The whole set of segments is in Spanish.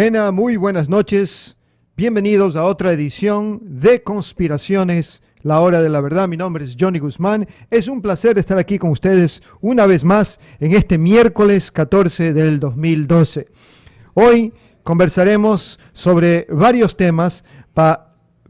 Muy buenas noches. Bienvenidos a otra edición de Conspiraciones, la hora de la verdad. Mi nombre es Johnny Guzmán. Es un placer estar aquí con ustedes una vez más en este miércoles 14 del 2012. Hoy conversaremos sobre varios temas,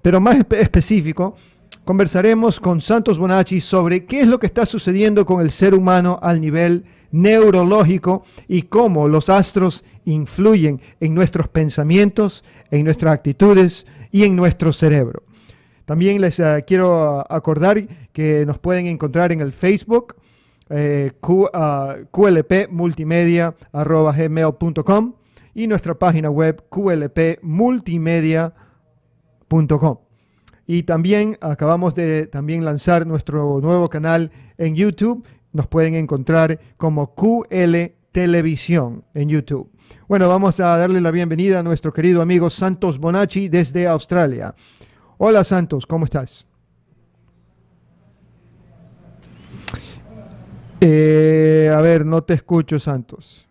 pero más específico, conversaremos con Santos Bonacci sobre qué es lo que está sucediendo con el ser humano al nivel neurológico y cómo los astros influyen en nuestros pensamientos, en nuestras actitudes y en nuestro cerebro. También les quiero acordar que nos pueden encontrar en el Facebook, qlpmultimedia@gmail.com y nuestra página web qlpmultimedia.com. Y también acabamos de lanzar nuestro nuevo canal en YouTube. Nos pueden encontrar como QL Televisión en YouTube. Bueno, vamos a darle la bienvenida a nuestro querido amigo Santos Bonacci desde Australia. Hola Santos, ¿cómo estás? A ver, no te escucho, Santos.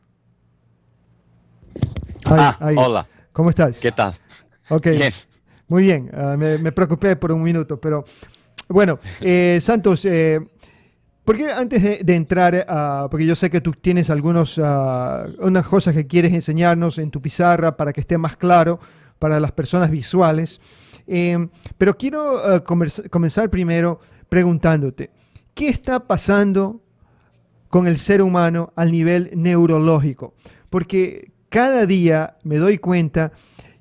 Ahí. Hola, ¿Cómo estás? ¿qué tal? Ok, Bien. muy bien. Me preocupé por un minuto, pero bueno, Santos, ¿por qué antes de entrar, porque yo sé que tú tienes unas cosas que quieres enseñarnos en tu pizarra para que esté más claro para las personas visuales, pero quiero comenzar primero preguntándote, ¿qué está pasando con el ser humano al nivel neurológico? Porque cada día me doy cuenta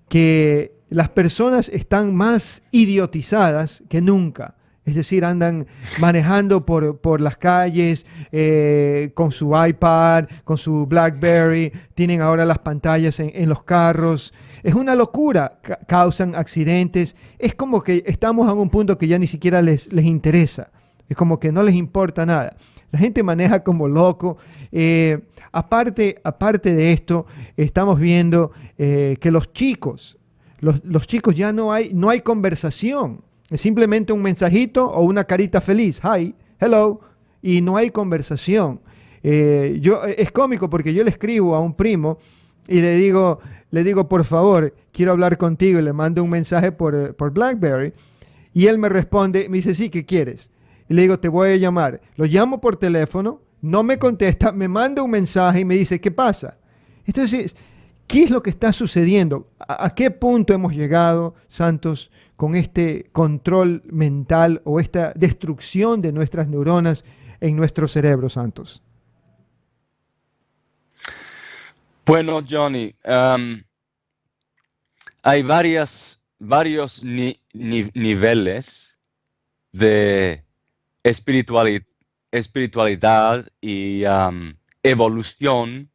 que las personas están más idiotizadas que nunca. Es decir, andan manejando por las calles con su iPad, con su BlackBerry, tienen ahora las pantallas en los carros. Es una locura, causan accidentes. Es como que estamos a un punto que ya ni siquiera les interesa. Es como que no les importa nada. La gente maneja como loco. Aparte de esto, estamos viendo que los chicos ya no hay conversación. Es simplemente un mensajito o una carita feliz. Hi, hello. Y no hay conversación. Es cómico porque yo le escribo a un primo y le digo, por favor, quiero hablar contigo. Y le mando un mensaje por BlackBerry. Y él me responde, me dice, sí, ¿qué quieres? Y le digo, te voy a llamar. Lo llamo por teléfono, no me contesta, me manda un mensaje y me dice, ¿qué pasa? Entonces, ¿qué es lo que está sucediendo? ¿A qué punto hemos llegado, Santos, con este control mental o esta destrucción de nuestras neuronas en nuestro cerebro, Santos? Bueno, Johnny, hay varios niveles de espiritualidad y evolución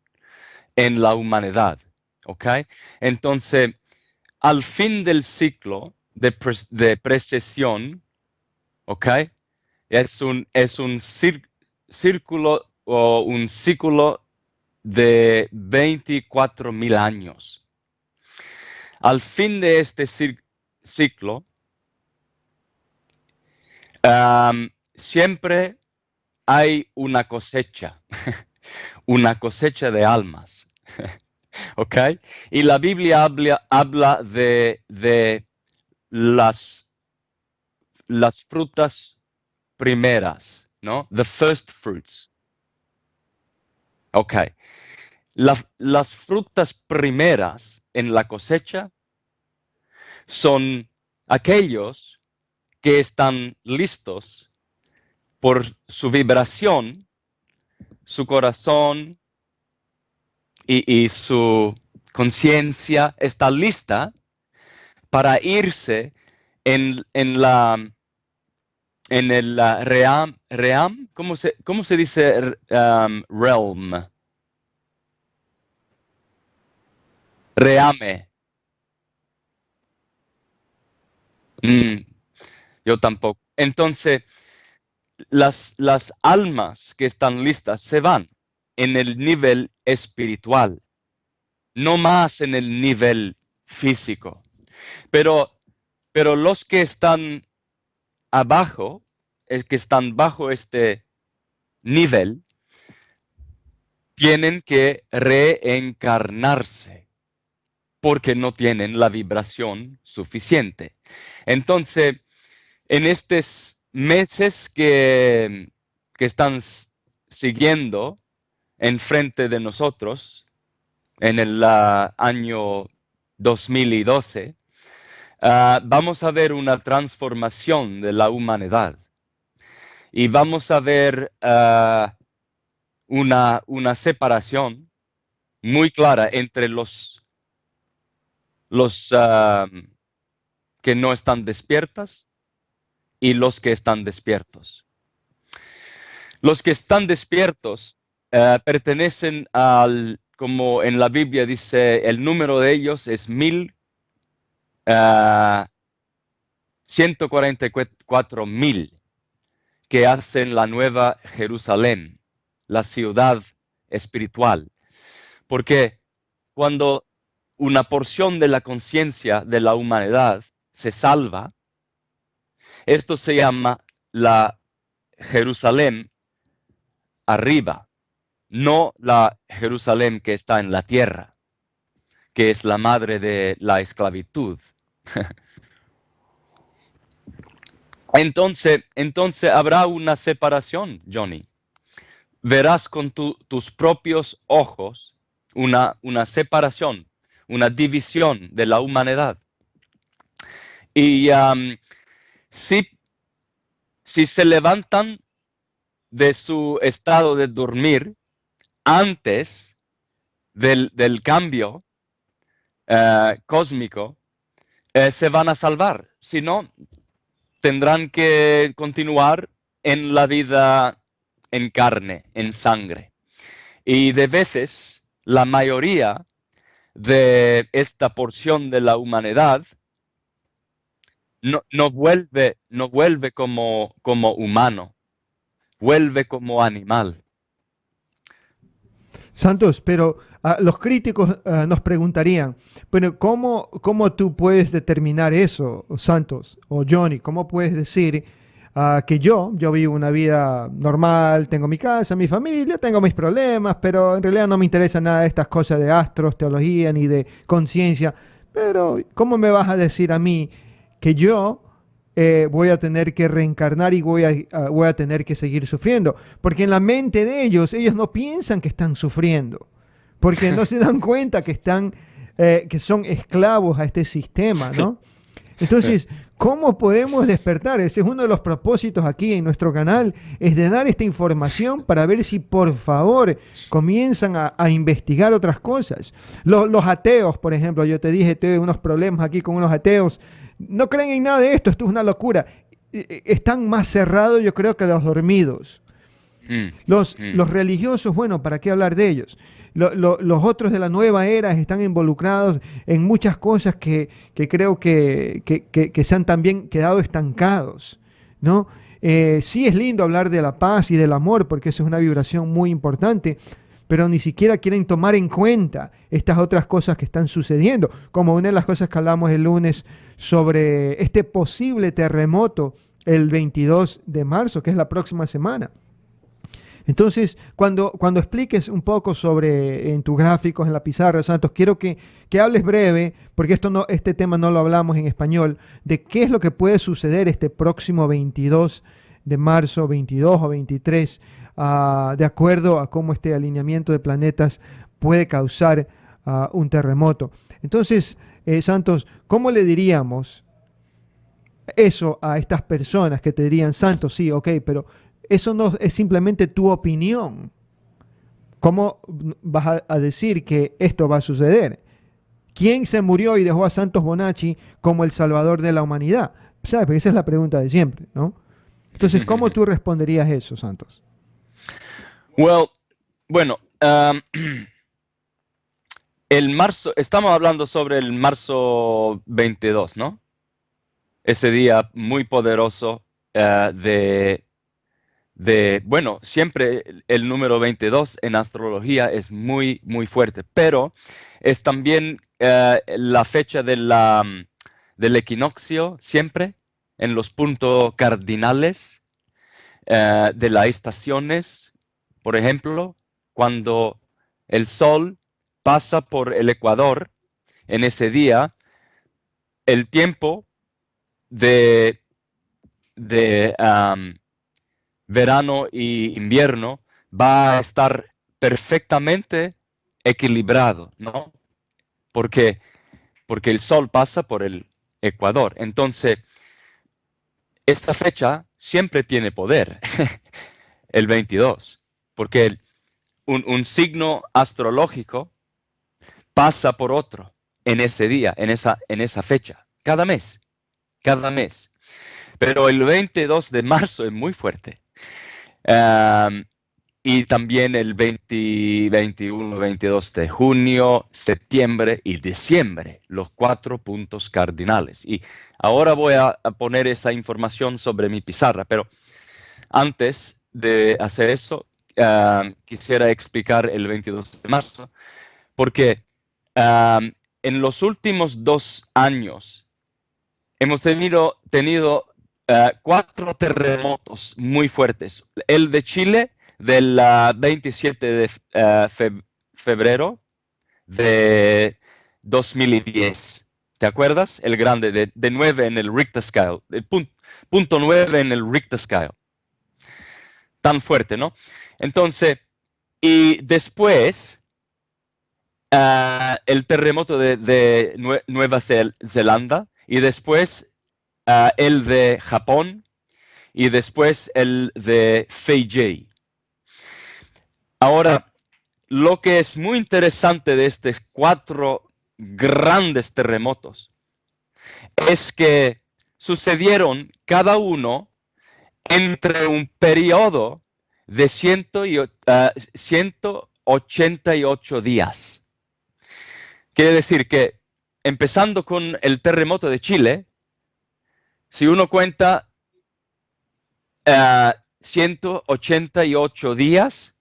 en la humanidad, ¿ok? Entonces, al fin del ciclo de precesión, ¿ok? Es un círculo o un ciclo de 24.000 años. Al fin de este ciclo, siempre hay una cosecha, una cosecha de almas. ¿Ok? Y la Biblia habla de las frutas primeras, ¿no? The first fruits. Ok. Las frutas primeras en la cosecha son aquellos que están listos por su vibración, su corazón y su conciencia está lista para irse en el realm, ¿cómo se dice realm? Reame. Yo tampoco. Entonces, las almas que están listas se van en el nivel espiritual, no más en el nivel físico. Pero los que están abajo, que están bajo este nivel, tienen que reencarnarse. porque no tienen la vibración suficiente. Entonces, en estos meses que están siguiendo enfrente de nosotros, en el año 2012, vamos a ver una transformación de la humanidad y vamos a ver una separación muy clara entre los que no están despiertas y los que están despiertos. Los que están despiertos pertenecen al, como en la Biblia dice, el número de ellos es 144,000 que hacen la nueva Jerusalén, la ciudad espiritual. Porque cuando una porción de la conciencia de la humanidad se salva, esto se llama la Jerusalén arriba, no la Jerusalén que está en la tierra, que es la madre de la esclavitud. Entonces habrá una separación, Johnny. Verás con tus propios ojos una separación, una división de la humanidad. Y si se levantan de su estado de dormir antes del cambio cósmico, se van a salvar. Si no, tendrán que continuar en la vida en carne, en sangre. Y de veces, la mayoría de esta porción de la humanidad no vuelve como humano, vuelve como animal. Santos, pero los críticos nos preguntarían, bueno, ¿cómo tú puedes determinar eso, Santos o Johnny? ¿Cómo puedes decir que yo vivo una vida normal, tengo mi casa, mi familia, tengo mis problemas, pero en realidad no me interesa nada de estas cosas de astros, teología ni de conciencia? Pero ¿cómo me vas a decir a mí que yo voy a tener que reencarnar y voy a tener que seguir sufriendo? Porque en la mente de ellos no piensan que están sufriendo, porque no se dan cuenta que que son esclavos a este sistema, ¿no? Entonces, ¿cómo podemos despertar? Ese es uno de los propósitos aquí en nuestro canal, es de dar esta información para ver si por favor comienzan a investigar otras cosas. Los ateos, por ejemplo, yo te dije, tuve unos problemas aquí con unos ateos, no creen en nada de esto es una locura. Están más cerrados, yo creo, que los dormidos. Los religiosos, bueno, ¿para qué hablar de ellos? Los otros de la nueva era están involucrados en muchas cosas que creo que se han también quedado estancados, ¿no? Sí es lindo hablar de la paz y del amor, porque eso es una vibración muy importante, pero ni siquiera quieren tomar en cuenta estas otras cosas que están sucediendo, como una de las cosas que hablamos el lunes sobre este posible terremoto el 22 de marzo, que es la próxima semana. Entonces, cuando expliques un poco sobre en tus gráficos, en la pizarra, Santos, quiero que hables breve, porque este tema no lo hablamos en español, de qué es lo que puede suceder este próximo 22 de marzo, 22 o 23, de acuerdo a cómo este alineamiento de planetas puede causar un terremoto. Entonces, Santos, ¿cómo le diríamos eso a estas personas que te dirían, Santos, sí, ok, pero eso no es simplemente tu opinión? ¿Cómo vas a decir que esto va a suceder? ¿Quién se murió y dejó a Santos Bonacci como el salvador de la humanidad? ¿Sabes? Porque esa es la pregunta de siempre, ¿no? Entonces, ¿cómo tú responderías eso, Santos? Bueno, el marzo, estamos hablando sobre el marzo 22, ¿no? Ese día muy poderoso bueno, siempre el número 22 en astrología es muy, muy fuerte, pero es también la fecha del equinoccio, siempre en los puntos cardinales de las estaciones. Por ejemplo, cuando el Sol pasa por el Ecuador en ese día, el tiempo de verano y invierno va a estar perfectamente equilibrado, ¿no? Porque el sol pasa por el ecuador. Entonces, esta fecha siempre tiene poder, el 22, porque un signo astrológico pasa por otro en ese día, en esa fecha, cada mes, cada mes. Pero el 22 de marzo es muy fuerte. Y también el 20, 21, 22 de junio, septiembre y diciembre, los 4 puntos cardinales. Y ahora voy a poner esa información sobre mi pizarra, pero antes de hacer eso, quisiera explicar el 22 de marzo, porque en los últimos 2 años hemos tenido 4 terremotos muy fuertes. El de Chile del 27 de febrero de 2010. ¿Te acuerdas? El grande, de 9 en el Richter scale, de punto 9 en el Richter scale. Tan fuerte, ¿no? Entonces, y después, el terremoto de Nueva Zelanda, y después el de Japón, y después el de Fiji. Ahora, lo que es muy interesante de estos 4 grandes terremotos es que sucedieron cada uno entre un periodo de 188 días. Quiere decir que, empezando con el terremoto de Chile, si uno cuenta 188 días,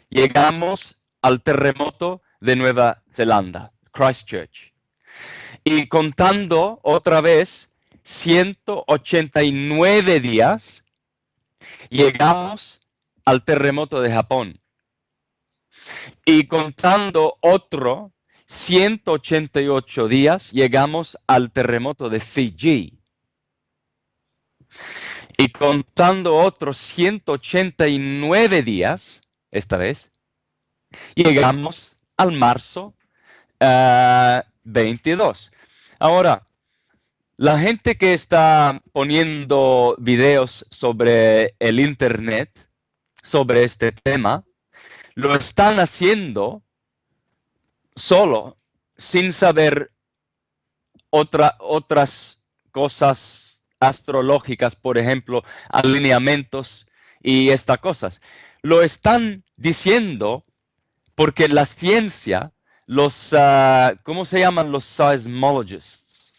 llegamos al terremoto de Nueva Zelanda, Christchurch. Y contando otra vez 189 días, llegamos al terremoto de Japón. Y contando otro 188 días, llegamos al terremoto de Fiji. Y contando otros 189 días, esta vez, llegamos al marzo 22. Ahora, la gente que está poniendo videos sobre el internet, sobre este tema, lo están haciendo solo, sin saber otras cosas astrológicas, por ejemplo, alineamientos y estas cosas. Lo están diciendo porque la ciencia, ¿cómo se llaman los seismologists?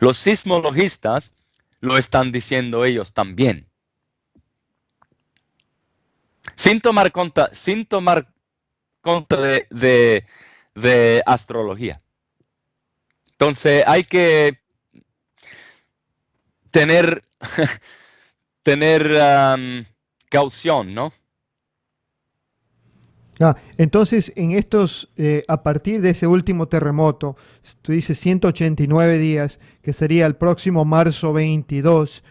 Los sismologistas lo están diciendo ellos también. Sin tomar cuenta de astrología. Entonces hay que tener caución, ¿no? Entonces, en estos, a partir de ese último terremoto, tú dices 189 días, que sería el próximo marzo 22,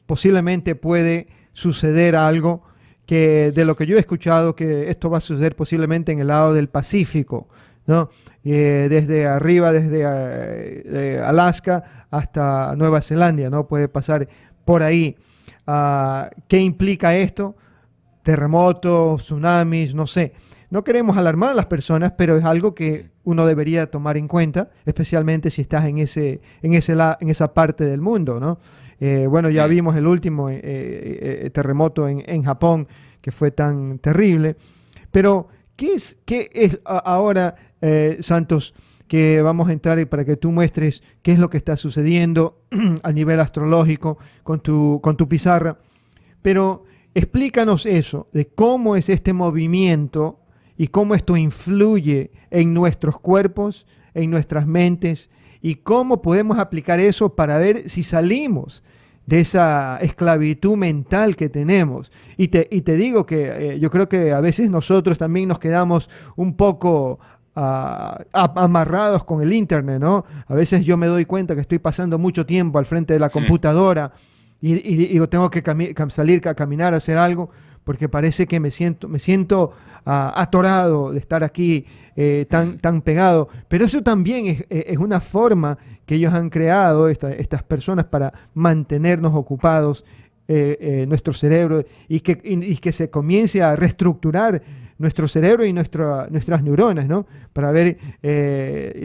posiblemente puede suceder algo que, de lo que yo he escuchado, que esto va a suceder posiblemente en el lado del Pacífico, ¿no? Desde arriba, desde Alaska hasta Nueva Zelanda, ¿no? Puede pasar por ahí. ¿Qué implica esto? Terremotos, tsunamis, no sé. No queremos alarmar a las personas, pero es algo que uno debería tomar en cuenta, especialmente si estás en esa parte del mundo, ¿no? Bueno, ya vimos el último terremoto en Japón, que fue tan terrible. Pero, qué es ahora, Santos, que vamos a entrar para que tú muestres qué es lo que está sucediendo a nivel astrológico con tu pizarra? Pero explícanos eso, de cómo es este movimiento y cómo esto influye en nuestros cuerpos, en nuestras mentes, y cómo podemos aplicar eso para ver si salimos de esa esclavitud mental que tenemos. Y te digo que yo creo que a veces nosotros también nos quedamos un poco amarrados con el Internet, ¿no? A veces yo me doy cuenta que estoy pasando mucho tiempo al frente de la Hmm. computadora y tengo que salir a caminar a hacer algo porque parece que me siento atorado de estar aquí Hmm. tan pegado. Pero eso también es una forma que ellos han creado, estas personas, para mantenernos ocupados, nuestro cerebro, y que se comience a reestructurar nuestro cerebro y nuestras neuronas, ¿no? Para ver,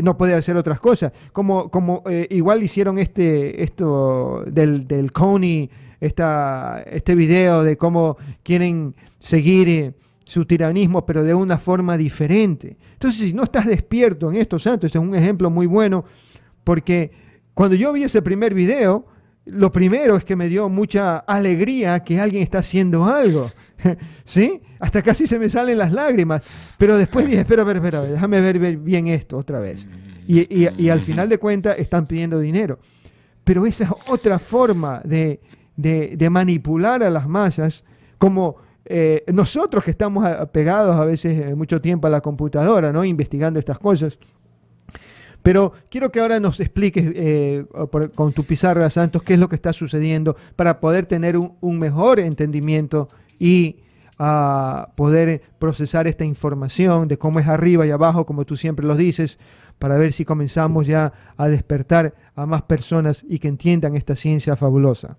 no poder hacer otras cosas. Como igual hicieron esto del Coney, este video de cómo quieren seguir su tiranismo, pero de una forma diferente. Entonces, si no estás despierto en esto, Santos, es un ejemplo muy bueno, porque cuando yo vi ese primer video, lo primero es que me dio mucha alegría que alguien está haciendo algo. ¿Sí? Hasta casi se me salen las lágrimas. Pero después dije, espera, déjame ver bien esto otra vez. Y al final de cuentas están pidiendo dinero. Pero esa es otra forma de manipular a las masas, como nosotros que estamos pegados a veces mucho tiempo a la computadora, ¿no? Investigando estas cosas. Pero quiero que ahora nos expliques con tu pizarra, Santos, qué es lo que está sucediendo para poder tener un mejor entendimiento y poder procesar esta información de cómo es arriba y abajo, como tú siempre lo dices, para ver si comenzamos ya a despertar a más personas y que entiendan esta ciencia fabulosa.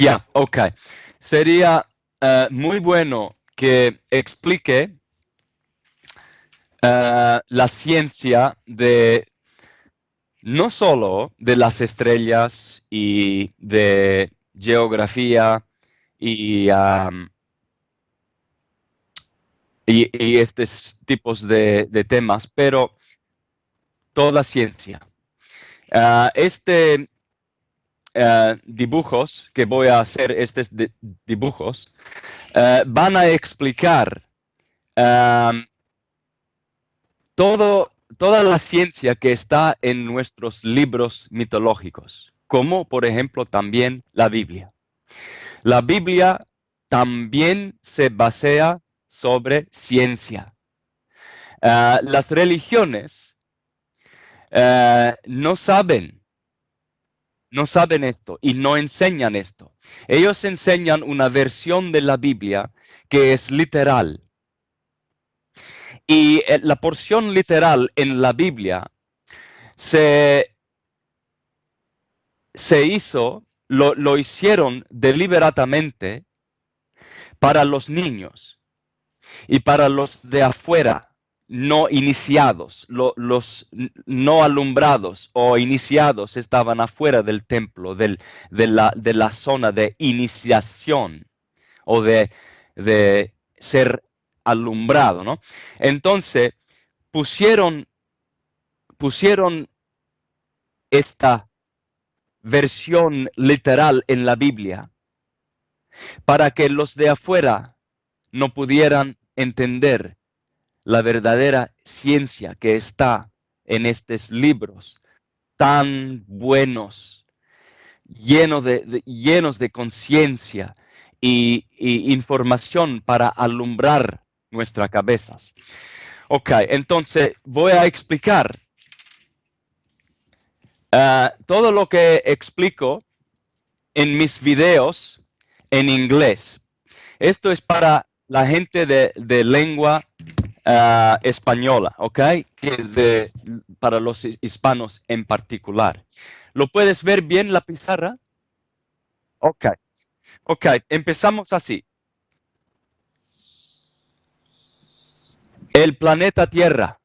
Ya, ok. Sería muy bueno que explique la ciencia de no solo de las estrellas y de geografía y, y estos tipos de temas, pero toda ciencia. Dibujos que voy a hacer, estos dibujos, van a explicar toda la ciencia que está en nuestros libros mitológicos, como por ejemplo también la Biblia. La Biblia también se basea sobre ciencia. Las religiones no saben esto y no enseñan esto. Ellos enseñan una versión de la Biblia que es literal. Y la porción literal en la Biblia se lo hicieron deliberadamente para los niños y para los de afuera, no iniciados. Los no alumbrados o iniciados estaban afuera del templo, de la zona de iniciación o de ser alumbrado, ¿no? Entonces, pusieron esta versión literal en la Biblia para que los de afuera no pudieran entender la verdadera ciencia que está en estos libros tan buenos, llenos de conciencia y información para alumbrar nuestras cabezas. Ok, entonces voy a explicar todo lo que explico en mis videos en inglés. Esto es para la gente de lengua española, ¿ok? Para los hispanos en particular. ¿Lo puedes ver bien la pizarra? Ok, ok, empezamos así. El planeta Tierra,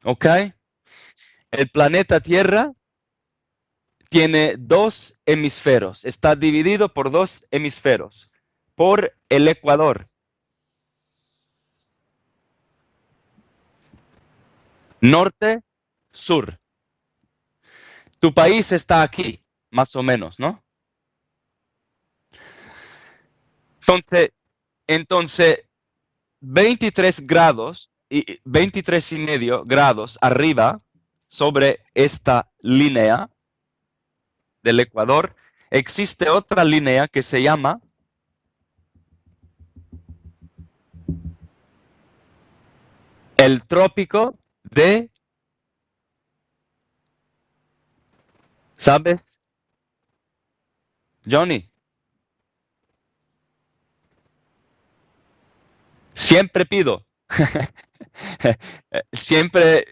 ¿ok? El planeta Tierra tiene dos hemisferios, está dividido por dos hemisferios, por el Ecuador. Norte, sur. Tu país está aquí, más o menos, ¿no? Entonces 23 grados y 23,5 grados arriba sobre esta línea del Ecuador, existe otra línea que se llama el trópico de, ¿sabes? Johnny, siempre pido, siempre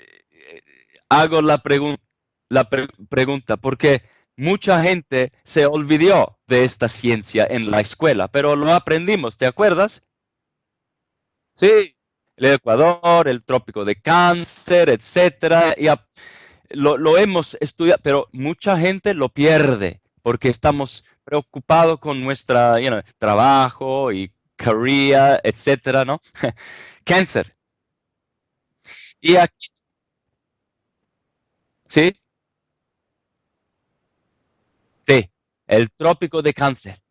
hago la pregunta, porque mucha gente se olvidó de esta ciencia en la escuela, pero lo aprendimos, ¿te acuerdas? Sí, el Ecuador, el trópico de Cáncer, etcétera, lo hemos estudiado, pero mucha gente lo pierde porque estamos preocupados con nuestra, trabajo y career, etcétera, ¿no? Cáncer. Y aquí, sí, sí, el trópico de Cáncer.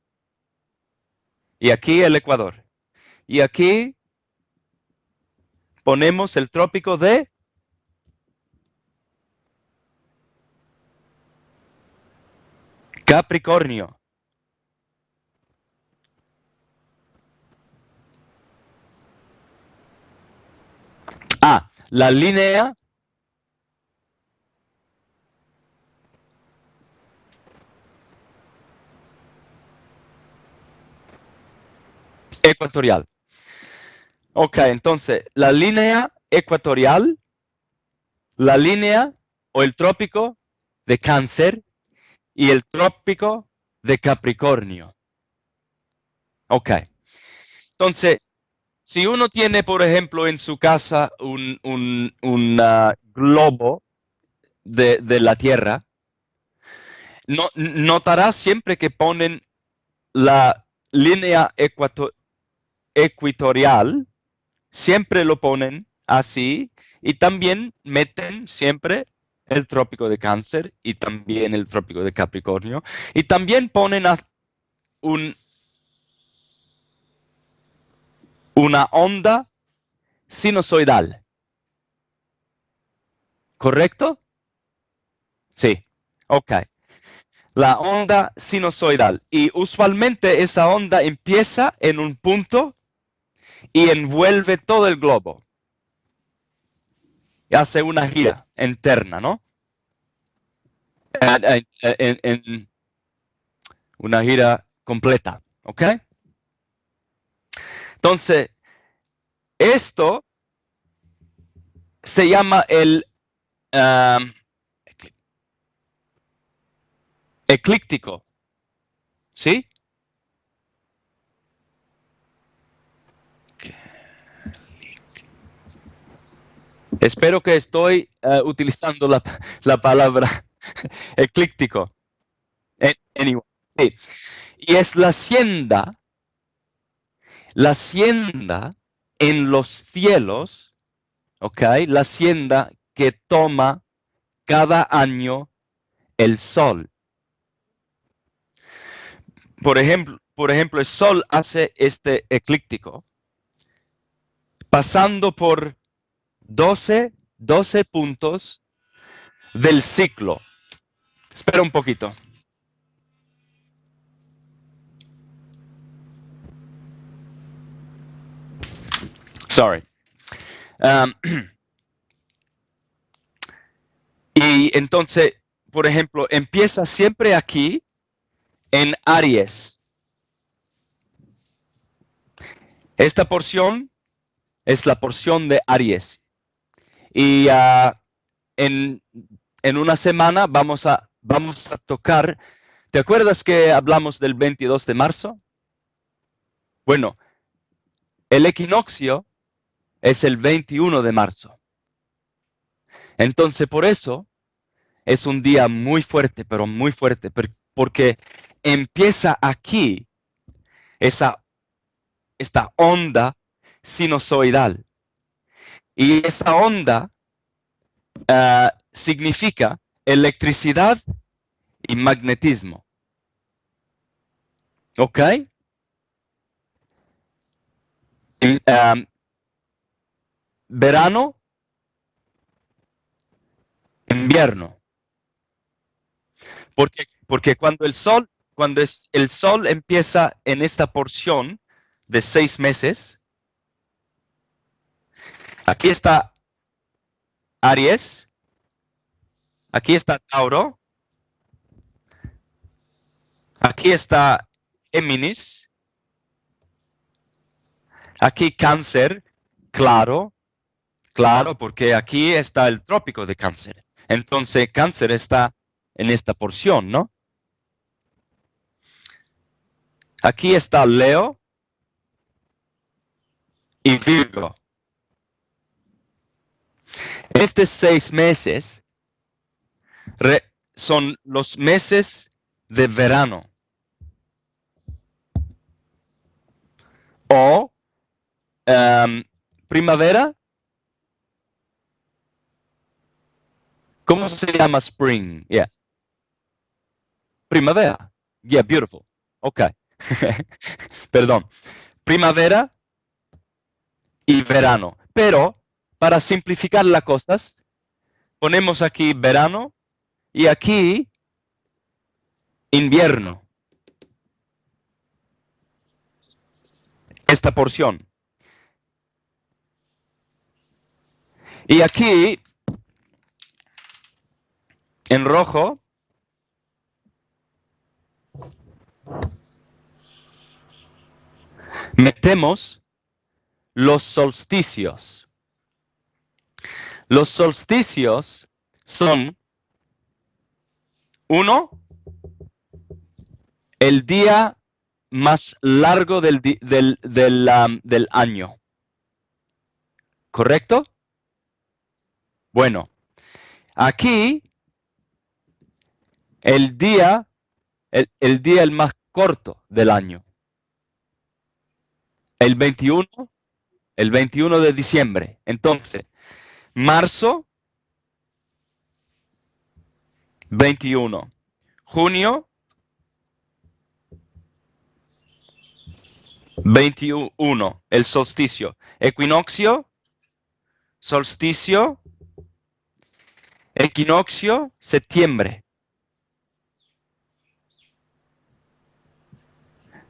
Y aquí el Ecuador. Y aquí ponemos el trópico de Capricornio. Ah, la línea ecuatorial. Ok, entonces, la línea ecuatorial, la línea o el trópico de Cáncer y el trópico de Capricornio. Ok, entonces, si uno tiene, por ejemplo, en su casa un globo de la Tierra, notará siempre que ponen la línea ecuatorial, siempre lo ponen así, y también meten siempre el trópico de Cáncer y también el trópico de Capricornio, y también ponen un, una onda sinusoidal, ¿correcto? Sí, ok. La onda sinusoidal. Y usualmente esa onda empieza en un punto y envuelve todo el globo. Y hace una gira interna, ¿no? En una gira completa, ¿ok? Entonces, esto se llama el um, eclíptico, ¿sí? Espero que estoy utilizando la palabra eclíptico. Anyway, sí. Y es la hacienda en los cielos, ¿ok? La hacienda que toma cada año el sol. Por ejemplo, el sol hace este eclíptico pasando por 12 puntos del ciclo. Espera un poquito. Sorry. Um, y entonces, por ejemplo, empieza siempre aquí en Aries. Esta porción es la porción de Aries. Y en, en una semana vamos a tocar. ¿Te acuerdas que hablamos del 22 de marzo? Bueno, el equinoccio es el 21 de marzo. Entonces, por eso es un día muy fuerte, pero muy fuerte, porque empieza aquí esta onda sinusoidal. Y esa onda significa electricidad y magnetismo. ¿Ok? Verano, invierno. Porque el sol empieza en esta porción de 6 meses, aquí está Aries, aquí está Tauro, aquí está Géminis, aquí Cáncer, claro, porque aquí está el trópico de Cáncer. Entonces Cáncer está en esta porción, ¿no? Aquí está Leo y Virgo. Estos 6 meses son los meses de verano o primavera. ¿Cómo se llama spring? Yeah. Primavera. Yeah, beautiful. Ok. Perdón. Primavera y verano. Pero para simplificar las cosas, ponemos aquí verano y aquí invierno. Esta porción. Y aquí, en rojo, metemos los solsticios. Los solsticios son, uno, el día más largo del año. ¿Correcto? Bueno, aquí el día el más corto del año. El 21 de diciembre. Entonces, marzo, 21. Junio, 21. El solsticio. Equinoccio, solsticio, equinoccio, septiembre.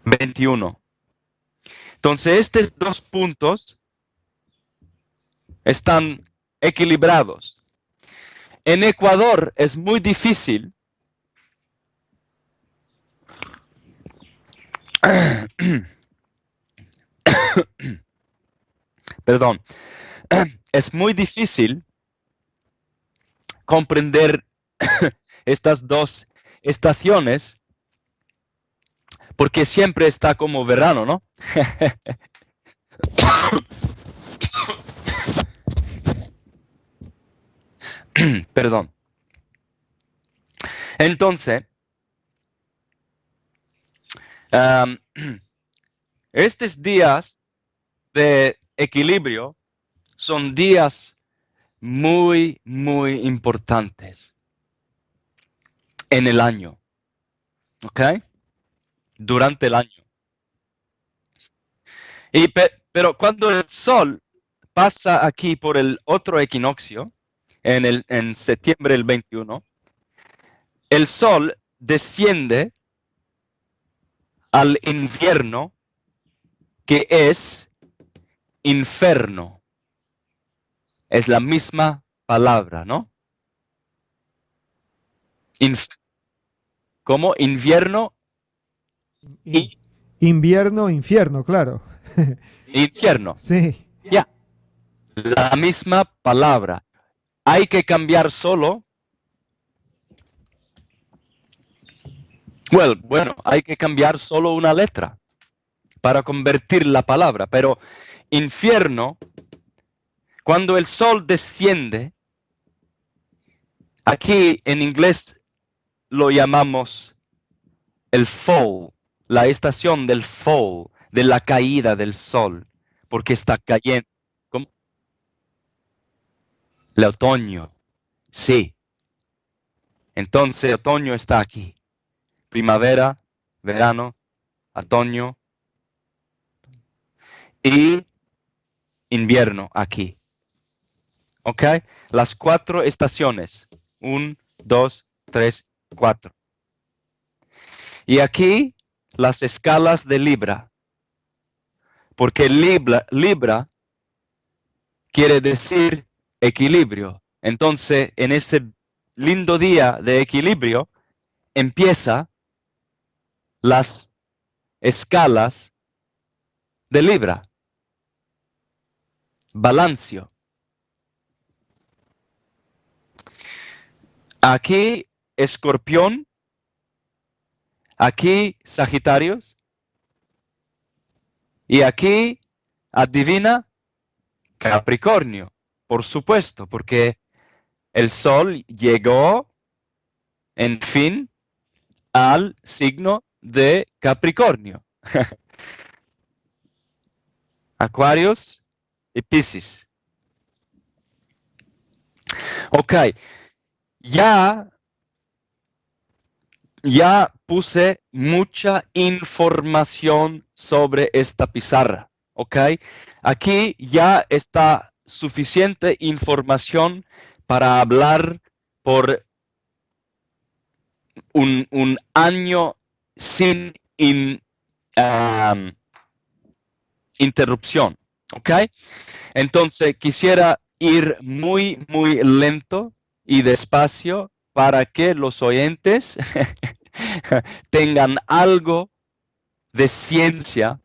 21. Entonces, estos dos puntos están equilibrados. En Ecuador es muy difícil perdón, es muy difícil comprender estas dos estaciones porque siempre está como verano, ¿no? Perdón. Entonces, estos días de equilibrio son días muy, muy importantes en el año, ¿ok? Durante el año. Pero cuando el sol pasa aquí por el otro equinoccio, en septiembre del 21, el sol desciende al invierno, que es inferno. Es la misma palabra, ¿no? Como invierno y Invierno, infierno, claro. infierno. Sí. Ya, la misma palabra. Hay que cambiar solo. Bueno, hay que cambiar solo una letra para convertir la palabra. Pero infierno, cuando el sol desciende, aquí en inglés lo llamamos el fall, la estación del fall, de la caída del sol, porque está cayendo. ¿Cómo? El otoño, sí. Entonces, otoño está aquí. Primavera, verano, otoño y invierno aquí. ¿Ok? Las 4 estaciones. 1, 2, 3, 4. Y aquí las escalas de libra, porque libra quiere decir equilibrio. Entonces, en ese lindo día de equilibrio, empieza las escalas de libra. Balancio. Aquí, Escorpión. Aquí, Sagitarios. Y aquí, adivina, Capricornio. Por supuesto, porque el Sol llegó, en fin, al signo de Capricornio. Acuarios y Piscis. Ok, ya puse mucha información sobre esta pizarra, ¿ok? Aquí ya está suficiente información para hablar por un año sin interrupción, ¿ok? Entonces quisiera ir muy, muy lento y despacio para que los oyentes tengan algo de ciencia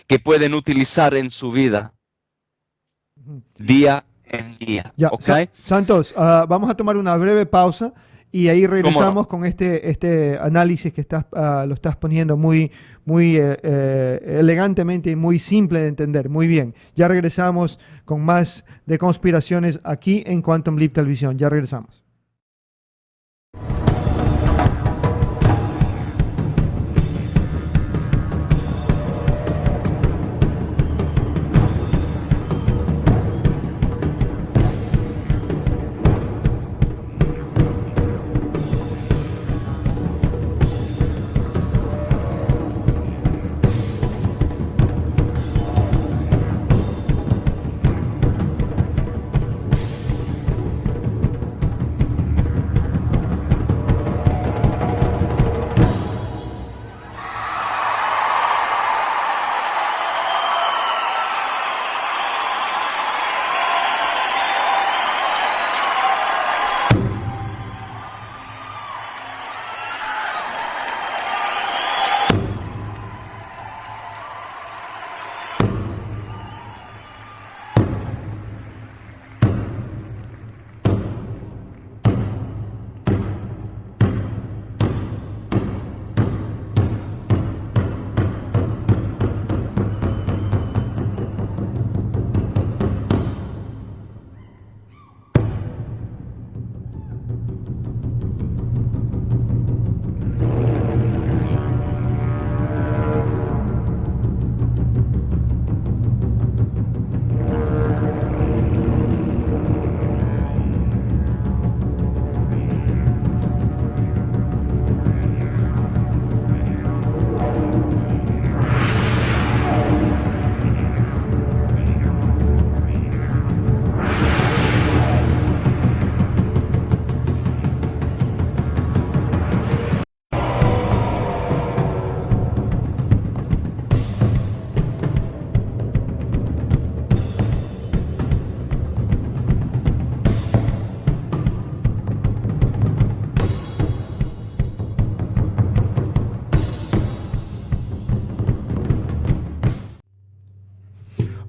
que pueden utilizar en su vida Ujú. día en día, Ya, ¿ok? Santos, vamos a tomar una breve pausa y ahí ¿Cómo no? regresamos con este análisis que lo estás poniendo muy elegantemente y muy simple de entender. Muy bien. Ya regresamos con más de conspiraciones aquí en Quantum Leap Televisión. Ya regresamos.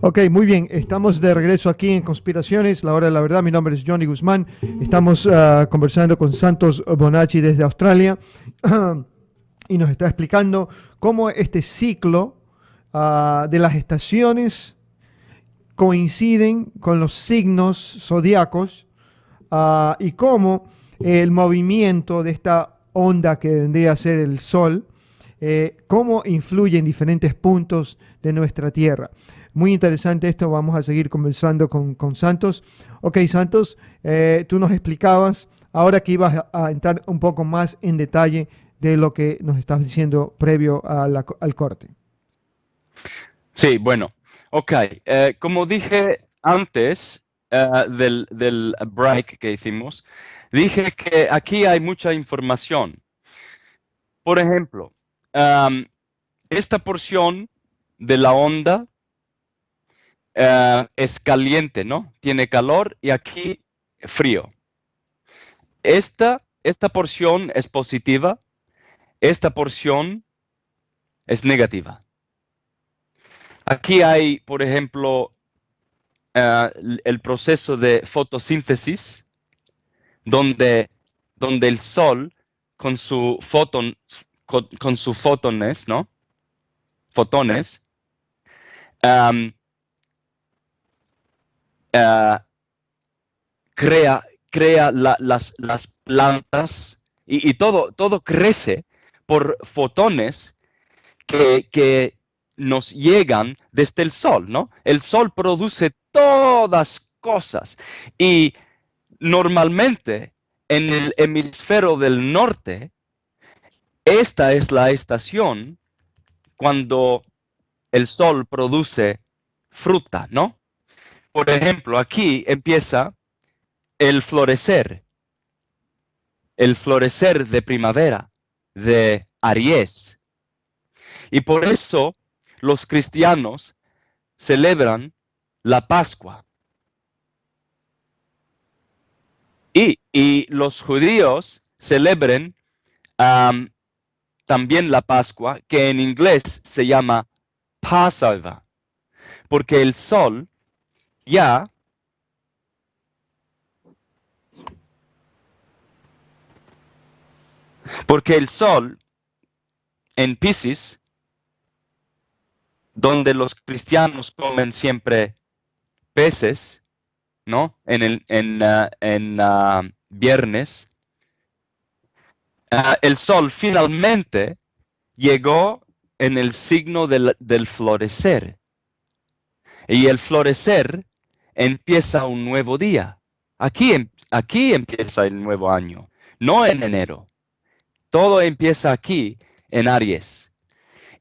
Ok, muy bien. Estamos de regreso aquí en Conspiraciones, la hora de la verdad. Mi nombre es Johnny Guzmán. Estamos conversando con Santos Bonacci desde Australia y nos está explicando cómo este ciclo de las estaciones coinciden con los signos zodiacos y cómo el movimiento de esta onda que vendría a ser el Sol, cómo influye en diferentes puntos de nuestra Tierra. Muy interesante esto, vamos a seguir conversando con Santos. Ok, Santos, tú nos explicabas ahora que ibas a entrar un poco más en detalle de lo que nos estabas diciendo previo al corte. Sí, bueno, ok. Como dije antes del break que hicimos, dije que aquí hay mucha información. Por ejemplo, esta porción de la onda es caliente, ¿no? Tiene calor y aquí frío. Esta porción es positiva, esta porción es negativa. Aquí hay, por ejemplo, el proceso de fotosíntesis, donde el sol con su con sus fotones, ¿no? Fotones, um, uh, crea las plantas y todo crece por fotones que nos llegan desde el sol, ¿no? El sol produce todas cosas y normalmente en el hemisferio del norte, esta es la estación cuando el sol produce fruta, ¿no? Por ejemplo, aquí empieza el florecer de primavera, de Aries. Y por eso los cristianos celebran la Pascua. Y los judíos celebran también la Pascua, que en inglés se llama Passover, porque el sol ya en Piscis, donde los cristianos comen siempre peces, ¿no? En viernes, el sol finalmente llegó en el signo del florecer. Y el florecer empieza un nuevo día. Aquí empieza el nuevo año, no en enero. Todo empieza aquí en Aries.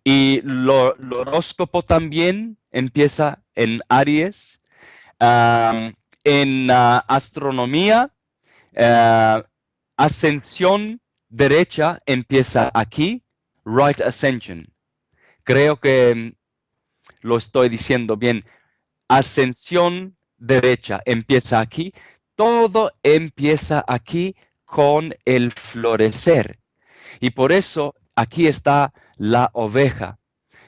Y el horóscopo también empieza en Aries. En astronomía, ascensión derecha empieza aquí, right ascension. Creo que lo estoy diciendo bien. Ascensión derecha empieza aquí. Todo empieza aquí con el florecer. Y por eso aquí está la oveja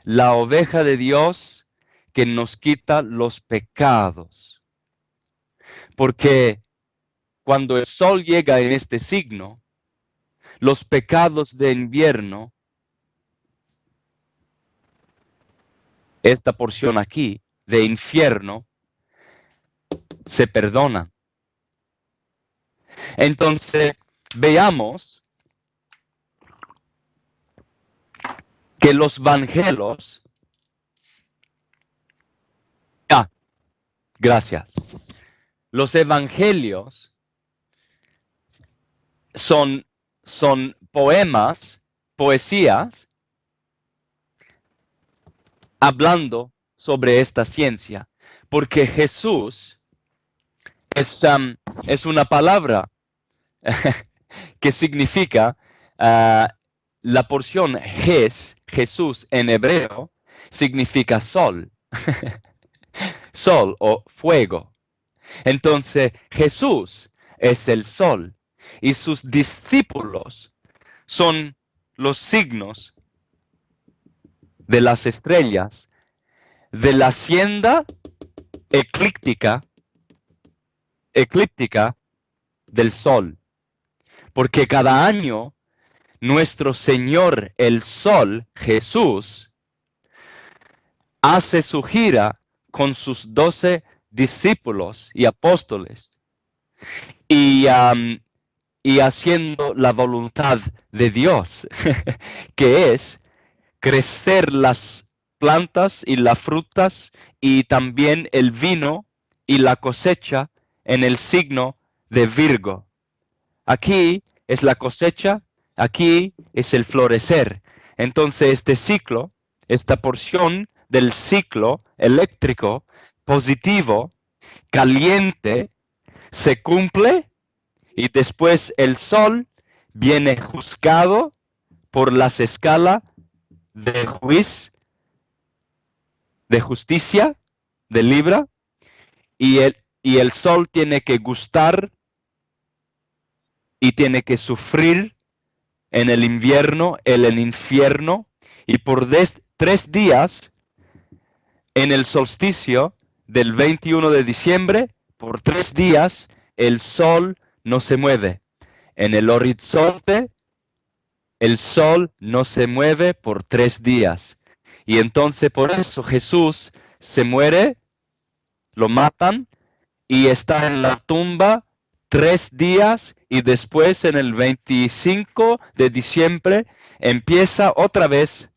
de Dios que nos quita los pecados. Porque cuando el sol llega en este signo, los pecados de invierno, esta porción aquí, de infierno, se perdonan. Entonces, veamos que los evangelios, gracias, los evangelios son poemas, poesías, hablando sobre esta ciencia, porque Jesús es una palabra que significa la porción Jesús en hebreo, significa sol, sol o fuego. Entonces Jesús es el sol y sus discípulos son los signos de las estrellas de la hacienda eclíptica del sol. Porque cada año nuestro Señor el Sol, Jesús, hace su gira con sus 12 discípulos y apóstoles y haciendo la voluntad de Dios, que es crecer las plantas y las frutas y también el vino y la cosecha en el signo de Virgo. Aquí es la cosecha, aquí es el florecer. Entonces este ciclo, esta porción del ciclo eléctrico positivo, caliente, se cumple y después el sol viene juzgado por las escalas de juicio, de justicia, de libra, y el sol tiene que gustar y tiene que sufrir en el invierno, en el infierno, y por 3 días, en el solsticio del 21 de diciembre, por 3 días, el sol no se mueve. En el horizonte, el sol no se mueve por 3 días. Y entonces por eso Jesús se muere, lo matan y está en la tumba 3 días y después en el 25 de diciembre empieza otra vez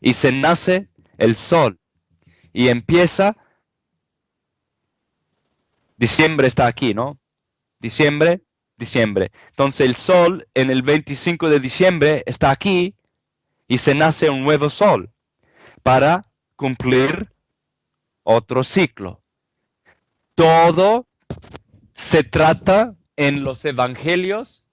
y se nace el sol. Y empieza, diciembre está aquí, ¿no? Diciembre. Entonces el sol en el 25 de diciembre está aquí y se nace un nuevo sol para cumplir otro ciclo. Todo se trata en los evangelios,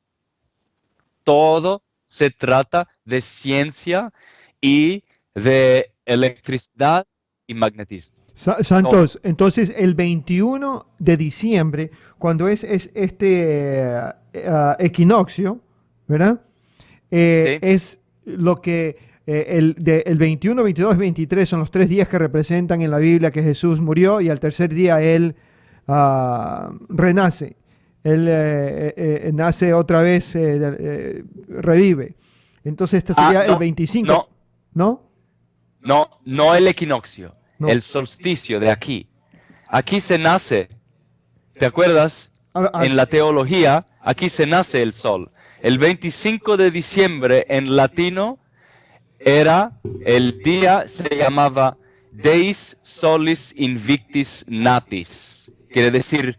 todo se trata de ciencia y de electricidad y magnetismo. Santos, entonces el 21 de diciembre, cuando es equinoccio, ¿verdad? ¿Sí? Es lo que el 21, 22 y 23 son los 3 días que representan en la Biblia que Jesús murió y al tercer día Él renace. Él nace otra vez, revive. Entonces este sería el No, 25, ¿no? no el equinoccio, No. el solsticio de aquí. Aquí se nace, ¿te acuerdas? En la teología, aquí se nace el sol. El 25 de diciembre en latino era el día, se llamaba Deis Solis Invictis Natis. Quiere decir,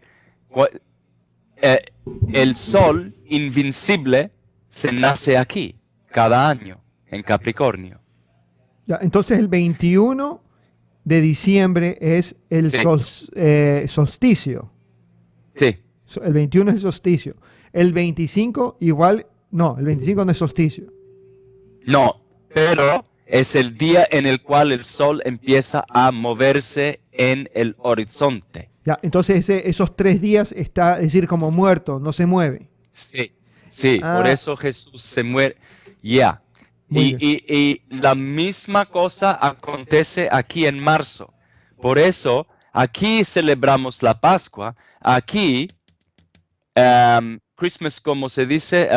el sol invincible se nace aquí, cada año, en Capricornio. Ya, entonces el 21 de diciembre es el Sí, solsticio. sí. El 21 es el solsticio. El 25 igual, no, el 25 no es solsticio. No, pero es el día en el cual el sol empieza a moverse en el horizonte. Ya, entonces esos 3 días está, es decir, como muerto, no se mueve. Sí, sí, por Ah, eso Jesús se muere. Ya. muy bien. Y la misma cosa acontece aquí en marzo. Por eso, aquí celebramos la Pascua. Aquí, Christmas, como se dice,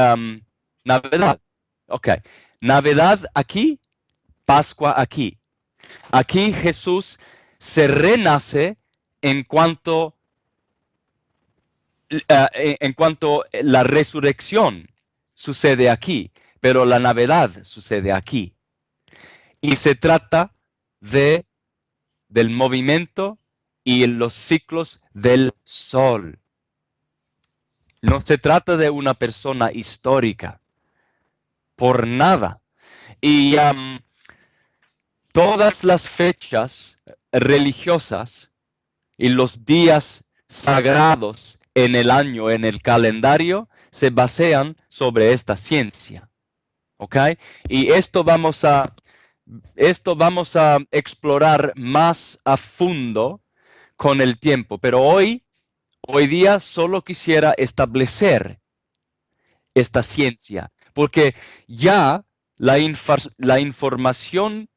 Navidad. Ok, Navidad aquí, Pascua aquí. Aquí Jesús se renace en cuanto la resurrección sucede aquí, pero la Navidad sucede aquí. Y se trata del movimiento y los ciclos del sol. No se trata de una persona histórica, por nada. Y todas las fechas religiosas y los días sagrados en el año, en el calendario, se basean sobre esta ciencia. ¿Ok? Y esto vamos a explorar más a fondo con el tiempo. Pero hoy día solo quisiera establecer esta ciencia, porque ya la información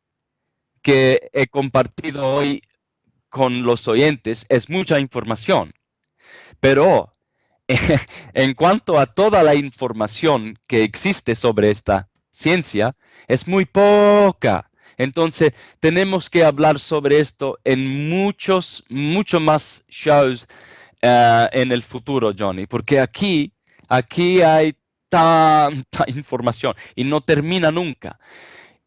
que he compartido hoy con los oyentes es mucha información, pero en cuanto a toda la información que existe sobre esta ciencia, es muy poca. Entonces, tenemos que hablar sobre esto en muchos más shows en el futuro, Johnny, porque aquí hay tanta información y no termina nunca.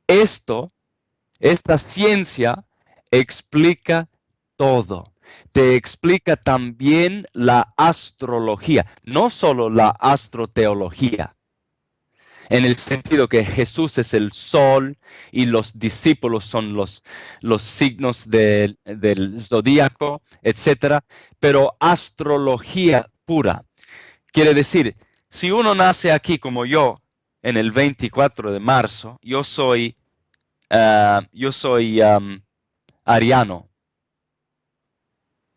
Esta ciencia explica todo. Te explica también la astrología, no solo la astroteología, en el sentido que Jesús es el sol y los discípulos son los signos del zodíaco, etc. Pero astrología pura. Quiere decir, si uno nace aquí como yo, en el 24 de marzo, yo soy ariano,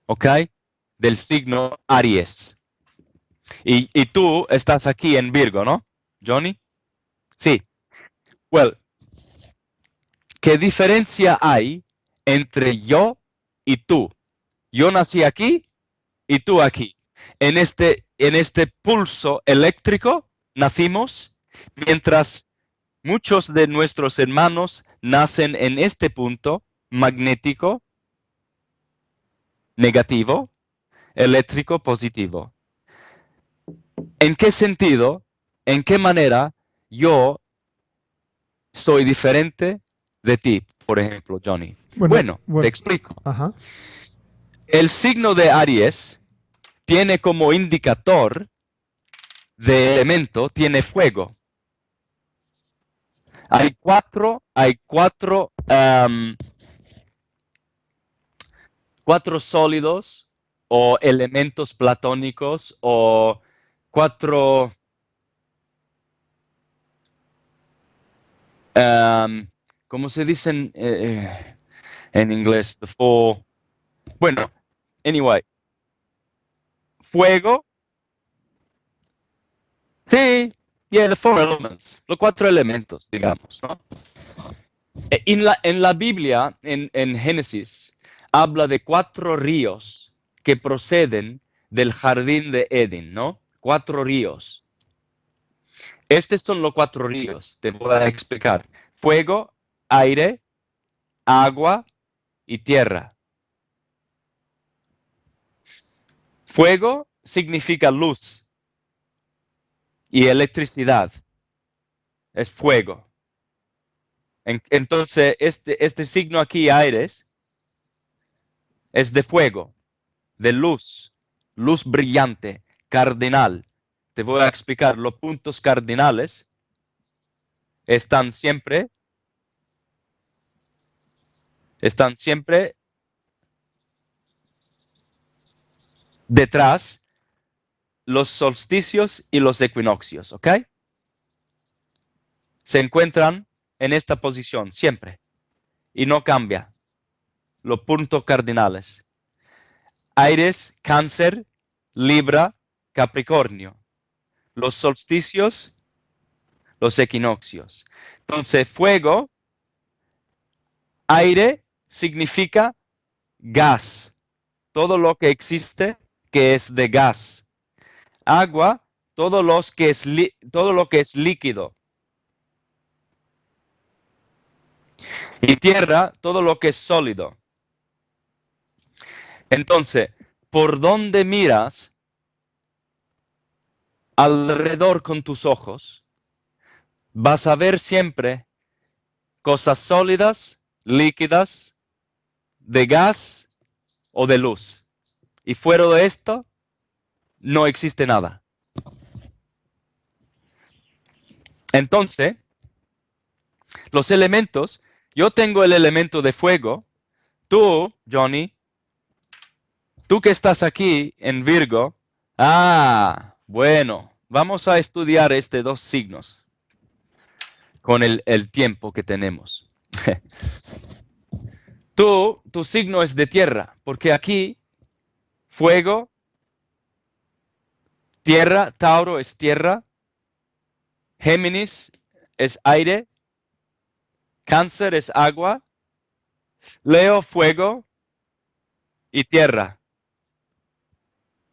¿ok? Del signo Aries. Y tú estás aquí en Virgo, ¿no, Johnny? Sí. Well, ¿qué diferencia hay entre yo y tú? Yo nací aquí y tú aquí. En este pulso eléctrico nacimos, mientras muchos de nuestros hermanos nacen en este punto magnético negativo, eléctrico positivo. ¿En qué sentido, en qué manera yo soy diferente de ti, por ejemplo, Johnny? Bueno, te Bueno, explico. ajá. El signo de Aries tiene como indicador de elemento, tiene fuego. Hay cuatro sólidos o elementos platónicos o cuatro, um, ¿cómo se dicen en inglés? Bueno, anyway, fuego, sí, yeah, the four elements, los cuatro elementos, digamos, ¿no? En la Biblia, en Génesis, habla de 4 ríos que proceden del jardín de Edén, ¿no? 4 ríos. Estos son los 4 ríos, te voy a explicar. Fuego, aire, agua y tierra. Fuego significa luz y electricidad. Es fuego. Entonces, este signo aquí, Aires, es de fuego, de luz, luz brillante, cardinal. Te voy a explicar. Los puntos cardinales están siempre detrás los solsticios y los equinoccios, ¿ok? Se encuentran en esta posición siempre y no cambia. Los puntos cardinales. Aires, Cáncer, Libra, Capricornio. Los solsticios, los equinoccios. Entonces, fuego, aire significa gas. Todo lo que existe que es de gas. Agua, todo lo que es líquido. Y tierra, todo lo que es sólido. Entonces, por donde miras alrededor con tus ojos, vas a ver siempre cosas sólidas, líquidas, de gas o de luz. Y fuera de esto, no existe nada. Entonces, los elementos, yo tengo el elemento de fuego. Tú, Johnny, tú que estás aquí en Virgo, bueno, vamos a estudiar estos 2 signos con el tiempo que tenemos. Tu signo es de tierra, porque aquí fuego, tierra, Tauro es tierra, Géminis es aire, Cáncer es agua, Leo fuego y tierra.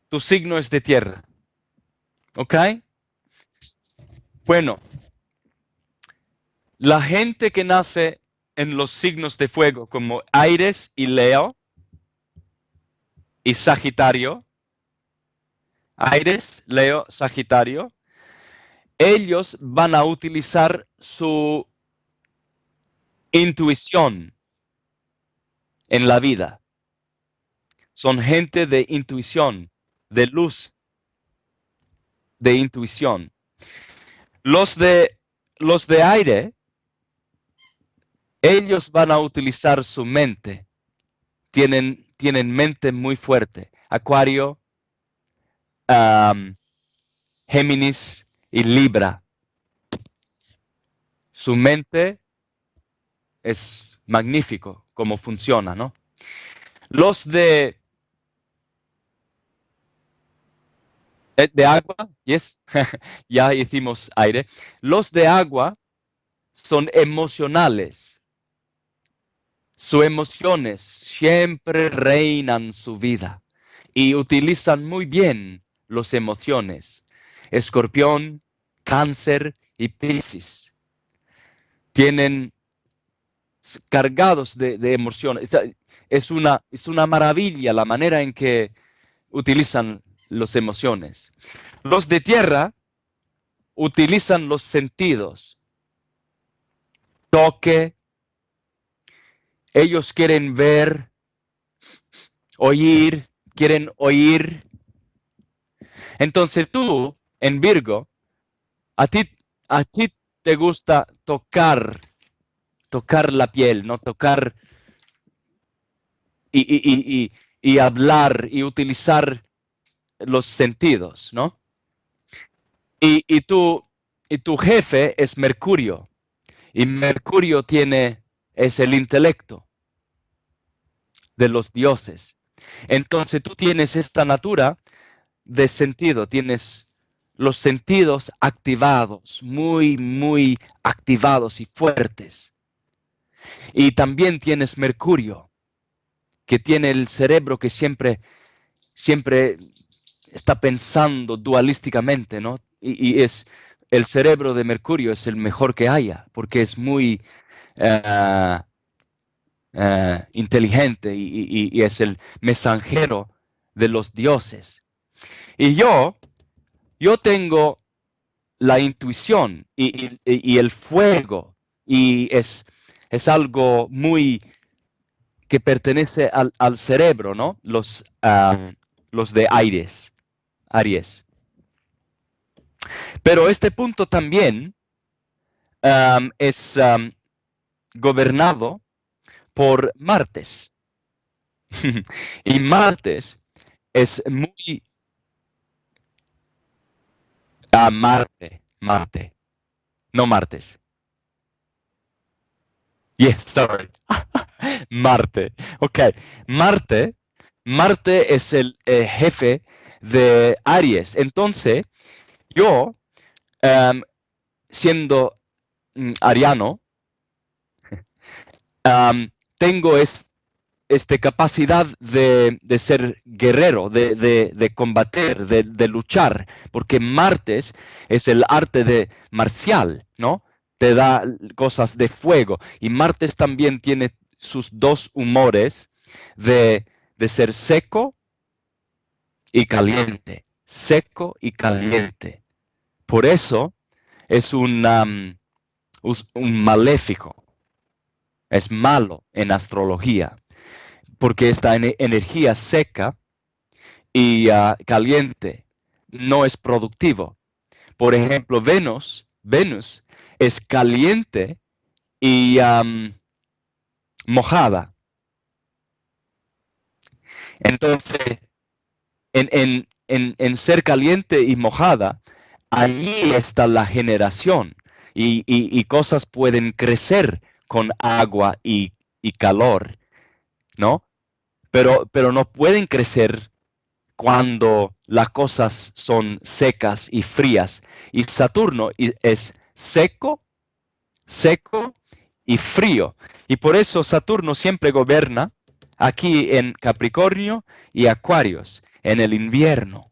Tu signo es de tierra. ¿Ok? Bueno, la gente que nace en los signos de fuego, como Aries y Leo y Sagitario, Aries, Leo, Sagitario, ellos van a utilizar su intuición en la vida. Son gente de intuición, de luz, de intuición. Los de aire, ellos van a utilizar su mente. Tienen mente muy fuerte. Acuario, Géminis y Libra. su mente es magnífico cómo funciona, ¿no? Los de agua, yes, ya hicimos aire. Los de agua son emocionales. Sus emociones siempre reinan su vida y utilizan muy bien las emociones. Escorpión, Cáncer y Piscis tienen cargados de emociones. Es una maravilla la manera en que utilizan las emociones. Los de tierra utilizan los sentidos. Toque, ellos quieren oír. Entonces tú, en Virgo, a ti, a ti te gusta tocar la piel, ¿no? Tocar y hablar y utilizar los sentidos, ¿no? Y, y, tu, y tu jefe es Mercurio. Y Mercurio es el intelecto de los dioses. Entonces tú tienes esta natura de sentido, tienes los sentidos activados, muy, muy activados y fuertes. Y también tienes Mercurio, que tiene el cerebro que siempre está pensando dualísticamente, ¿no? Y el cerebro de Mercurio es el mejor que haya, porque es muy inteligente y es el mensajero de los dioses. Y yo tengo la intuición y el fuego, y es algo muy que pertenece al cerebro, ¿no? Los de Aries. Pero este punto también es gobernado por Martes. Y Martes es muy... Marte, no martes. Yes, sorry. Marte. Ok, Marte es el jefe de Aries. Entonces, yo, um, siendo ariano, tengo esta capacidad de ser guerrero, de combatir, de luchar, porque Martes es el arte de marcial, ¿no? Te da cosas de fuego. Y Martes también tiene sus dos humores de ser seco y caliente, seco y caliente. Por eso es un maléfico, es malo en astrología, porque esta energía seca y caliente no es productivo. Por ejemplo, Venus es caliente y mojada. Entonces, en ser caliente y mojada, allí está la generación y cosas pueden crecer con agua y calor, ¿no? Pero no pueden crecer cuando las cosas son secas y frías. Y Saturno es seco, seco y frío. Y por eso Saturno siempre gobierna aquí en Capricornio y Acuarios, en el invierno.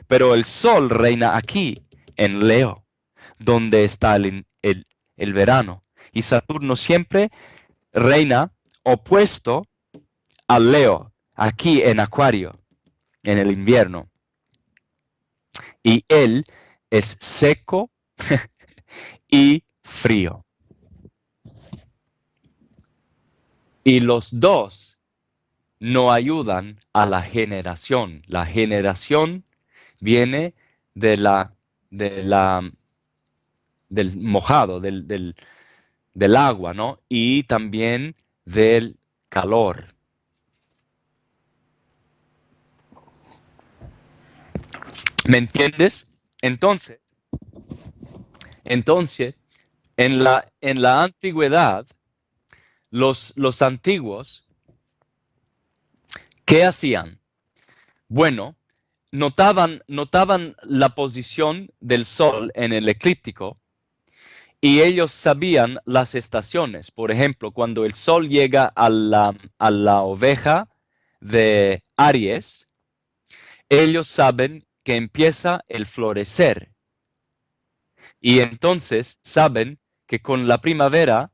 Pero el Sol reina aquí, en Leo, donde está el verano. Y Saturno siempre reina opuesto al Leo, aquí en Acuario, en el invierno. Y él es seco y frío. Y los dos no ayudan a la generación. La generación viene de del mojado, del agua, ¿no? Y también del calor. ¿Me entiendes? Entonces, En la antigüedad, los antiguos, ¿qué hacían? Bueno, notaban la posición del sol en el eclíptico y ellos sabían las estaciones. Por ejemplo, cuando el sol llega a la oveja de Aries, ellos saben que empieza el florecer y entonces saben que con la primavera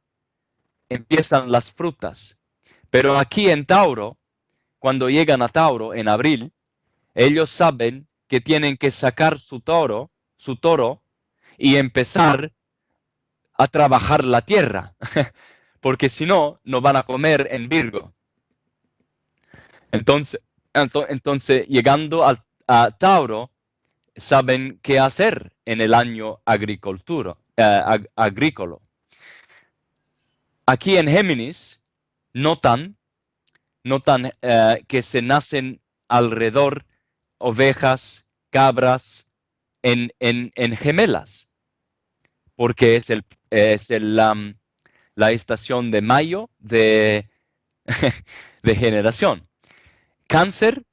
empiezan las frutas. Pero aquí en Tauro, cuando llegan a Tauro en abril, ellos saben que tienen que sacar su toro y empezar a trabajar la tierra, porque si no, no van a comer en Virgo. Entonces llegando a Tauro, saben qué hacer en el año agrícola. Aquí en Géminis notan que se nacen alrededor ovejas, cabras, en gemelas, porque es la estación de mayo de, de generación. Cáncer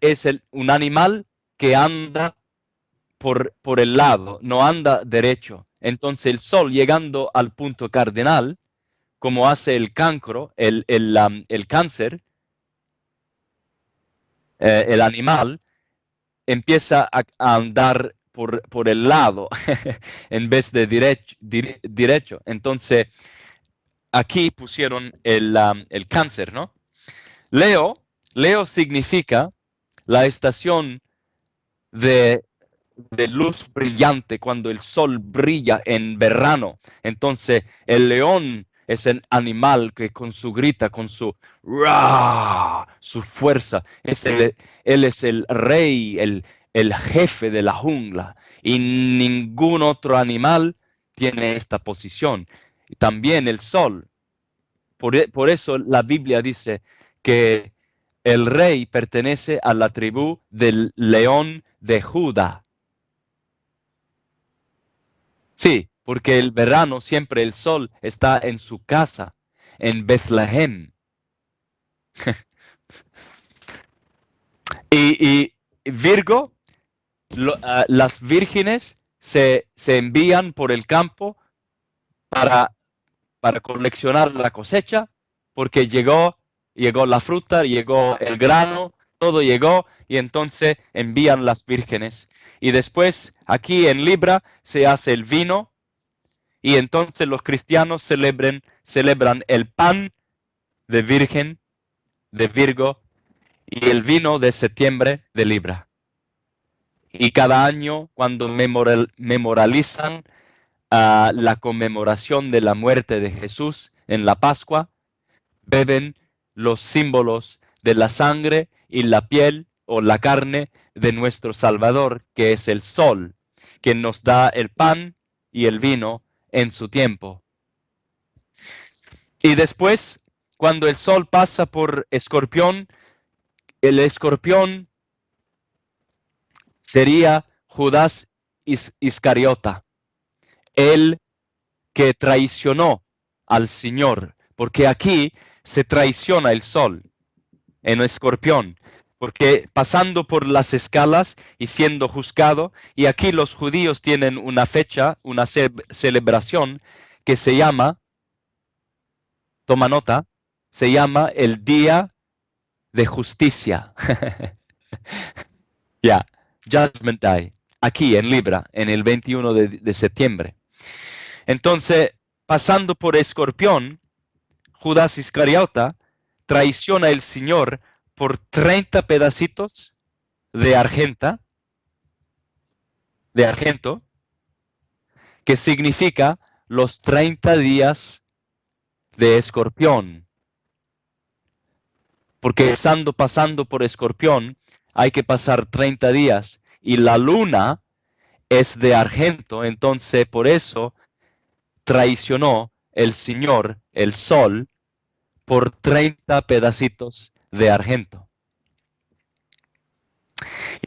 es un animal que anda por el lado, no anda derecho. Entonces el sol llegando al punto cardinal, como hace el cancro, el cáncer, el animal empieza a andar por el lado en vez de derecho. Entonces aquí pusieron el cáncer, ¿no? Leo significa la estación de, de luz brillante cuando el sol brilla en verano. Entonces el león es el animal que con su grita, con su ¡ra!, su fuerza, él es el rey, el jefe de la jungla. Y ningún otro animal tiene esta posición. También el sol. Por eso la Biblia dice que el rey pertenece a la tribu del león de Judá. Sí, porque el verano siempre el sol está en su casa, en Bethlehem. Y Virgo, las vírgenes se envían por el campo para, para coleccionar la cosecha, porque llegó la fruta, llegó el grano, todo llegó, y entonces envían las vírgenes. Y después, aquí en Libra, se hace el vino, y entonces los cristianos celebran el pan de Virgen, de Virgo, y el vino de septiembre de Libra. Y cada año, cuando memorializan la conmemoración de la muerte de Jesús en la Pascua, beben los símbolos de la sangre y la piel o la carne de nuestro Salvador, que es el sol, que nos da el pan y el vino en su tiempo. Y después, cuando el sol pasa por Escorpión, el Escorpión sería Judas Iscariota, el que traicionó al Señor, porque aquí se traiciona el sol en Escorpión, porque pasando por las escalas y siendo juzgado, y aquí los judíos tienen una fecha, una celebración que se llama, toma nota, se llama el Día de Justicia. Ya, Judgment Day, aquí en Libra, en el 21 de septiembre. Entonces, pasando por Escorpión, Judas Iscariota traiciona al Señor por 30 pedacitos de argento, que significa los 30 días de Escorpión. Porque pasando por Escorpión, hay que pasar 30 días y la luna es de argento, entonces por eso traicionó el Señor, el sol, por 30 pedacitos de argento.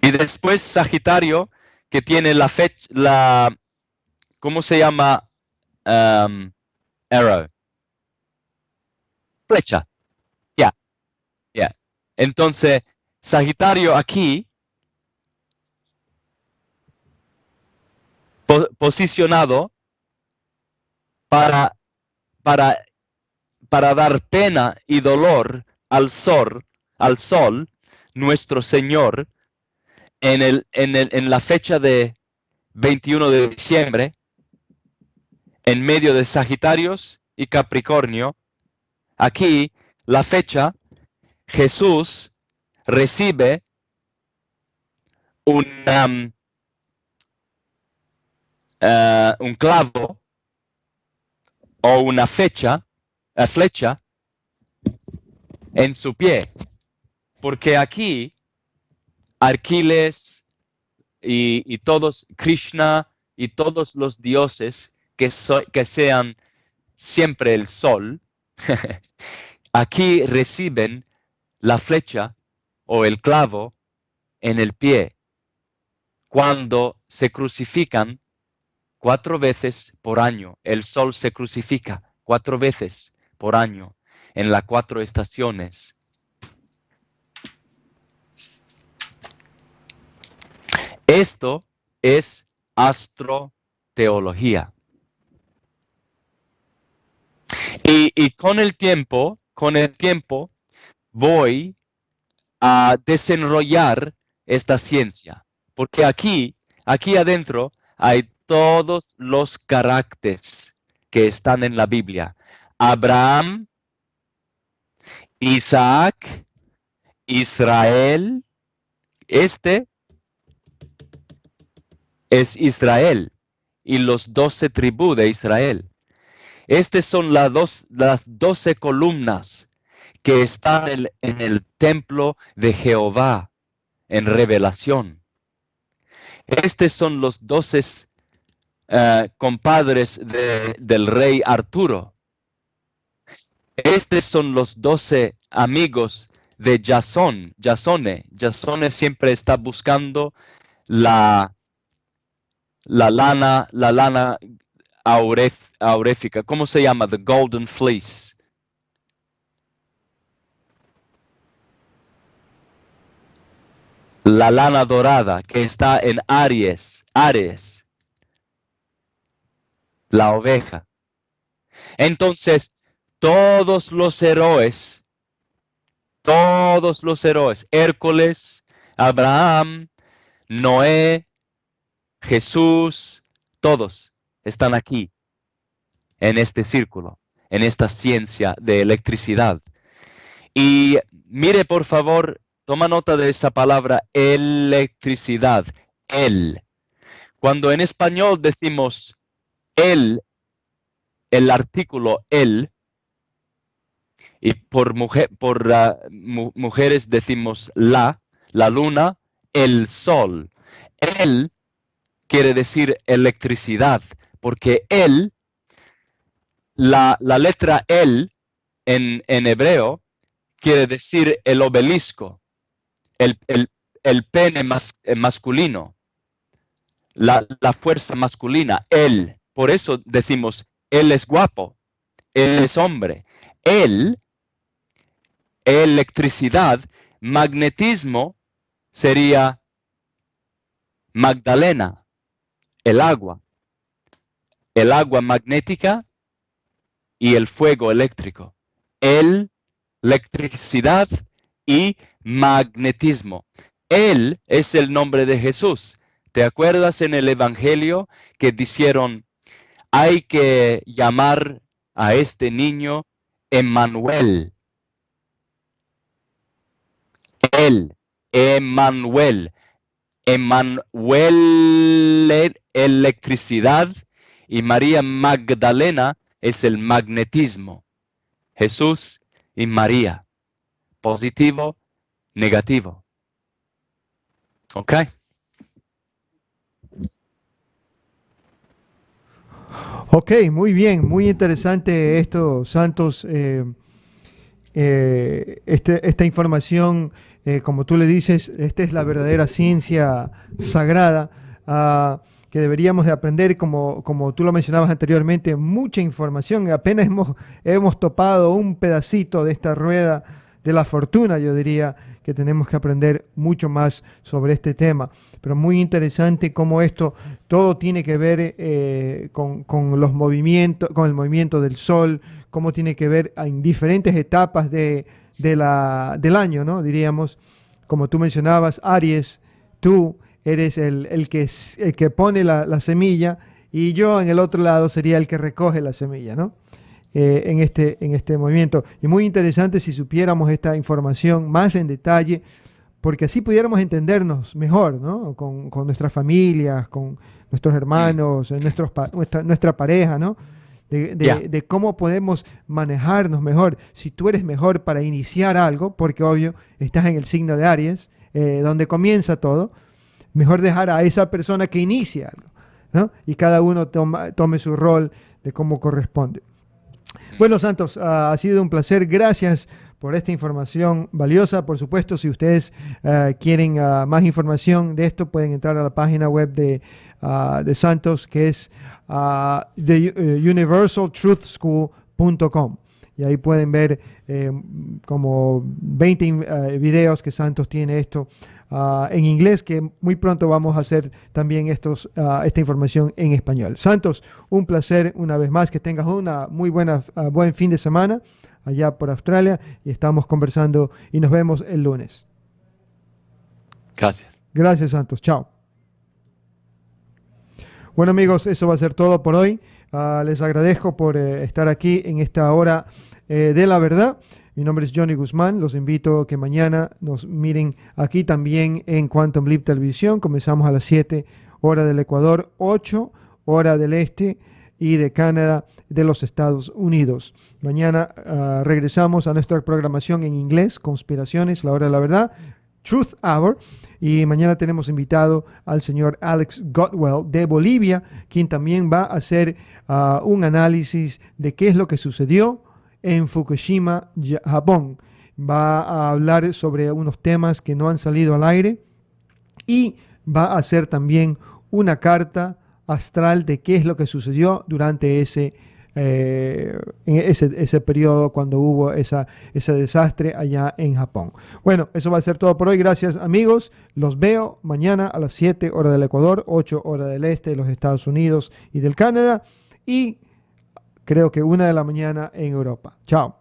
Y después Sagitario, que tiene ¿cómo se llama? Arrow. Flecha. Ya, ya. Entonces, Sagitario aquí, posicionado para, para, para dar pena y dolor al sol, nuestro Señor, en la fecha de 21 de diciembre, en medio de Sagitarios y Capricornio. Aquí, la fecha, Jesús recibe un clavo o una flecha en su pie. Porque aquí, Aquiles y todos, Krishna y todos los dioses que sean siempre el sol, aquí reciben la flecha o el clavo en el pie cuando se crucifican 4 veces por año. El sol se crucifica 4 veces por año en las 4 estaciones. Esto es astroteología. Y con el tiempo voy a desenrollar esta ciencia, porque aquí adentro hay todos los caracteres que están en la Biblia. Abraham, Isaac, Israel. Este es Israel y los 12 tribus de Israel. Estas son las 12 columnas que están en el templo de Jehová en Revelación. Estos son los 12 compadres del rey Arturo. Estos son los 12 amigos de Jasón. Jasone siempre está buscando la lana auréfica. ¿Cómo se llama? The Golden Fleece. La lana dorada que está en Aries, la oveja. Entonces, todos los héroes, Hércules, Abraham, Noé, Jesús, todos están aquí, en este círculo, en esta ciencia de electricidad. Y mire, por favor, toma nota de esa palabra, electricidad, Cuando en español decimos el artículo el, y por mujeres decimos la luna, el sol. El quiere decir electricidad, porque la letra el en hebreo quiere decir el obelisco, el pene masculino, la fuerza masculina, él. Por eso decimos, él es guapo, él es hombre. Él, electricidad, magnetismo sería Magdalena, el agua magnética y el fuego eléctrico. Electricidad y magnetismo. Él es el nombre de Jesús. ¿Te acuerdas en el Evangelio que dijeron, hay que llamar a este niño Emmanuel? Emmanuel, electricidad, y María Magdalena es el magnetismo. Jesús y María, positivo, negativo. ¿Ok? Ok, muy bien, muy interesante esto, Santos. Esta información, como tú le dices, esta es la verdadera ciencia sagrada. que deberíamos de aprender, como tú lo mencionabas anteriormente, mucha información. Apenas hemos topado un pedacito de esta rueda de la fortuna, yo diría que tenemos que aprender mucho más sobre este tema. Pero muy interesante cómo esto todo tiene que ver con los movimientos, con el movimiento del sol, cómo tiene que ver en diferentes etapas del año, ¿no? Diríamos, como tú mencionabas, Aries, tú eres el que pone la semilla y yo en el otro lado sería el que recoge la semilla, ¿no? En este movimiento. Y muy interesante si supiéramos esta información más en detalle, porque así pudiéramos entendernos mejor, ¿no? Con nuestras familias, con nuestros hermanos, nuestra pareja, ¿no? De cómo podemos manejarnos mejor. Si tú eres mejor para iniciar algo, porque obvio, estás en el signo de Aries, donde comienza todo, mejor dejar a esa persona que inicie algo, ¿no? Y cada uno tome su rol de cómo corresponde. Bueno, Santos, ha sido un placer. Gracias por esta información valiosa. Por supuesto, si ustedes quieren más información de esto, pueden entrar a la página web de Santos, que es universaltruthschool.com. Y ahí pueden ver como 20 videos que Santos tiene esto en inglés, que muy pronto vamos a hacer también esta información en español. Santos, un placer una vez más, que tengas una muy buen fin de semana allá por Australia, y estamos conversando y nos vemos el lunes. Gracias. Gracias, Santos. Chao. Bueno, amigos, eso va a ser todo por hoy. Les agradezco por estar aquí en esta hora de la verdad. Mi nombre es Johnny Guzmán. Los invito a que mañana nos miren aquí también en Quantum Leap Televisión. Comenzamos a las 7 hora del Ecuador, 8 hora del Este y de Canadá, de los Estados Unidos. Mañana regresamos a nuestra programación en inglés, Conspiraciones, la hora de la verdad, Truth Hour. Y mañana tenemos invitado al señor Alex Gotwell de Bolivia, quien también va a hacer un análisis de qué es lo que sucedió en Fukushima, Japón. Va a hablar sobre unos temas que no han salido al aire y va a hacer también una carta astral de qué es lo que sucedió durante ese periodo cuando hubo ese desastre allá en Japón. Bueno, eso va a ser todo por hoy. Gracias, amigos. Los veo mañana a las 7 hora del Ecuador, 8 hora del Este de los Estados Unidos y del Canadá, y creo que 1 de la mañana en Europa. Chao.